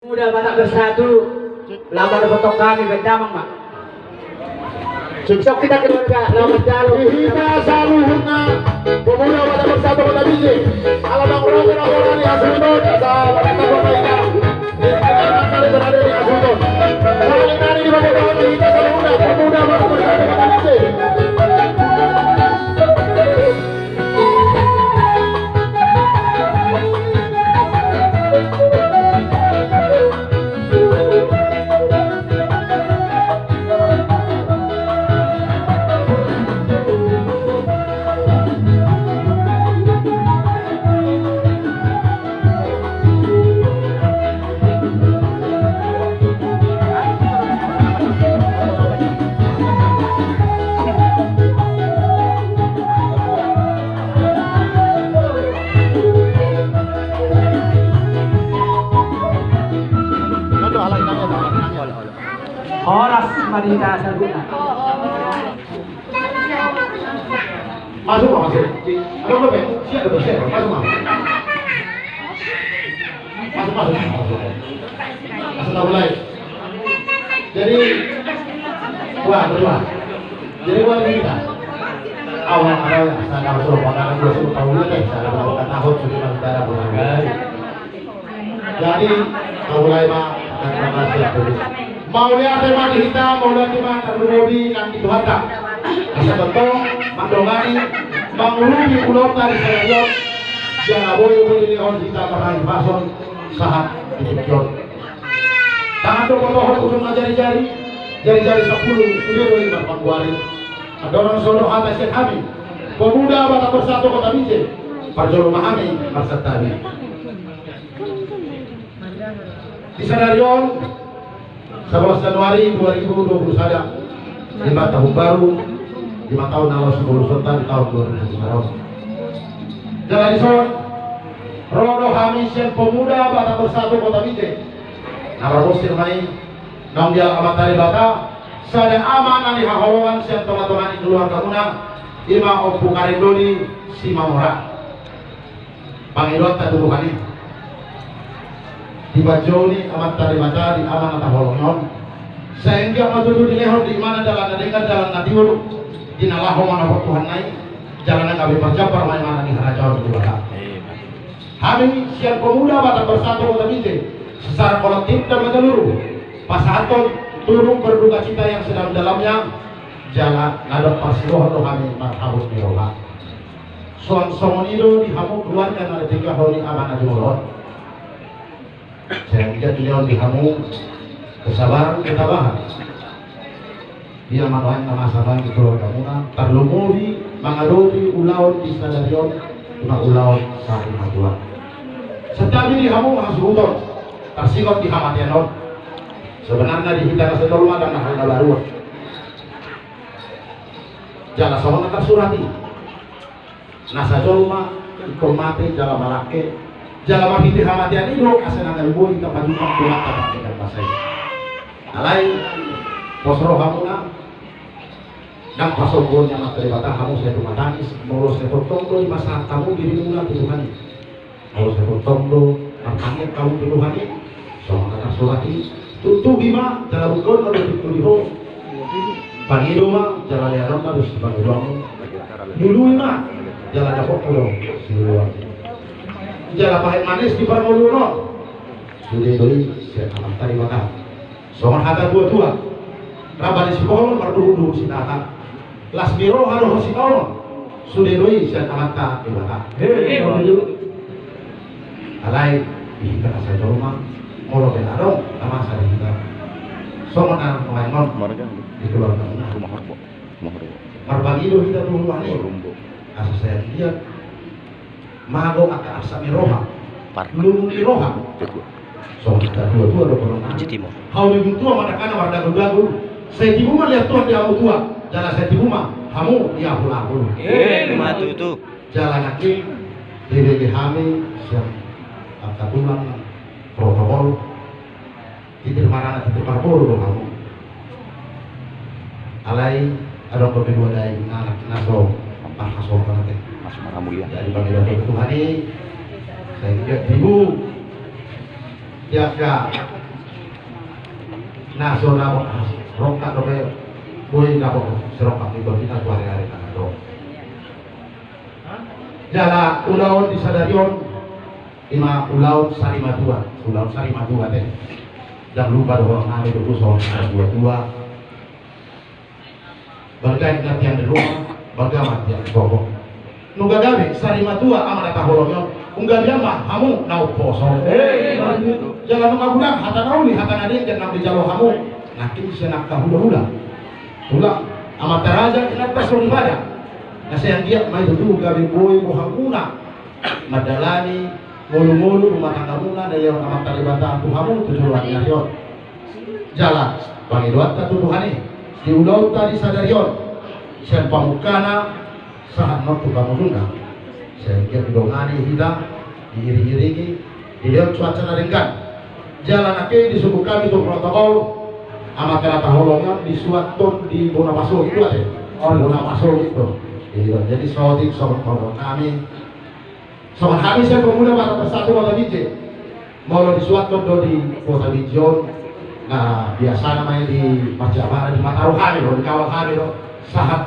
Udah Batak Bersatu, lamar foto kami berdamang mak. Sok kita keluarga lamar jalur. Kita saluhuna pemuda Batak Bersatu Kota Biji. Alamak orang-orang di Asudon, asal mereka bermain. Kali berada di Asudon. Kali di bawah kami kita saluhuna pemuda Batak Bersatu Kota Biji. Horas Marita Sarguna. Masuk masuk. Ada berapa? Siap betul siap. Masuk masuk. Masuk mulai. Jadi berdua. Jadi kita. Awal saya suruh makanan dua suruh tahu deh. Saya melakukan tahun sudah saudara berangkat. Jadi mulai dan siap dulu. Mau lihat tema hitam, mau lihat tema terlebih kan itu harta. Asa betul, mandongani, mangulubi pulau tari sayur. Jangan boleh orang kita meraih pason sahat dikion. Tangan tu kotor ujung jari-jari 10 sudah lima pangguari. Ada orang solo atas yang kami. Pemuda Batak Bersatu Kota Biji. Parjolo Mahami masa tadi. Di Sanarion 11 Januari 2021 5 tahun baru 5 tahun awal 10 Sultan tahun 2019 jalan ison Rodo Hamisian pemuda Batak Bersatu Kota Biji narabosir main nong dia amatari bata sada aman ani hahawawan sian teman-teman keluarga muna ima opu karindoni si mamora pangidot taduluhani di bajoni amat tari mata di aman atau holongon sehingga matutu di lehor di mana jalan dengan jalan nadiul di nalaho mana Tuhan naik jalan kami berjabar main mana di harajawan di belakang kami siap pemuda Batak Bersatu Kota Biji secara kolektif dan menyeluruh pasahaton turun berduka cita yang sedang dalamnya jalan ngadok pasiroh atau kami marhabut miroha soan somonido dihamuk keluarga ada 3 hari aman ajulon sehingga beliau dihamu kesabaran ketabahan dia manahan nama saban di keluarga muna tarlumuri mangadobi ulaun di stadion tuna ulaun sari majuan setiap ini dihamu hasuhuton tersikot di hamatianon sebenarnya di hitana sedolma dan hal baru jala sohon atas surati nasa jolma ikut mati dalam malake jalan mahiti hamatian itu asal ada ibu kita pajukan kuat tak pakai pasai. Alai posro hamuna dan pasogonya materi bata kamu saya rumah tangis mau saya potong lo di masa kamu diri mula tuhan mau saya potong lo martangnya kamu tuhan soal kata surati tutu bima jalan ukon kalau dituliho pangido mah jalan yang harus dibangun doang dulu mah jalan dapur pulau siluan jalan pahit manis di Parmoluno sudah beli saya akan tari makan soal harga dua rabani sekolah marduhu sinata lasmiro haruh sikolah sudah beli saya akan tari makan alai di kata saya rumah molo benarong nama saya kita soal anak pemain di keluarga rumah marbagido kita dulu ani asal saya lihat mago aka asa miroha lulu miroha so kita dua orang hau di tua madakana warda gagu saya tibu mah lihat tuan dia tua jalan saya tibu mah kamu dia pulang matu itu jalan kaki di hami siap kata bulan protokol titir marana titir parpur kamu alai ada kedua dari naso apa naso kan dari panggilan Tuhan ini saya kira ibu ya nasional rongkak dobe boy nabo serongkak di bawah hari-hari tanah do. Jala ulaun di Sadarion ima ulaun Sarimadua, ulaun Sarimadua teh. Jangan lupa doang kami itu soal dua-dua. Berkait latihan di rumah, bagaimana dia bobok. Nuga gawe Sarimadua amanah taholongyo, unggal dia mah kamu nau poso. Jangan mengagulang hata nauli hata nadin jangan di jalo kamu. Nakin senak kahula-hula. Hula amat teraja inat tasur ibadah. Nasayang dia may duduk gabi boy muhanguna madalani mulu-mulu rumah tangga muna dayon amat talibata Tuhamu tujuan narion jalan pangiluat katuduhani di ulau tadi Sadarion sian pamukana saat waktu kamu duna sehingga bidongani hilang diiring-iringi dilihat cuaca naringkan jalan ake di suku kami untuk protokol amat terata holongnya di suatun di Bonapaso itu aja Bonapaso itu. Jadi sotik sobat kami sobat kami saya pemuda pada bersatu kota Bije mau disuatkan di kota Bijon. Nah biasa namanya di Marjamara di Mataruhani loh di kawal kami loh sahat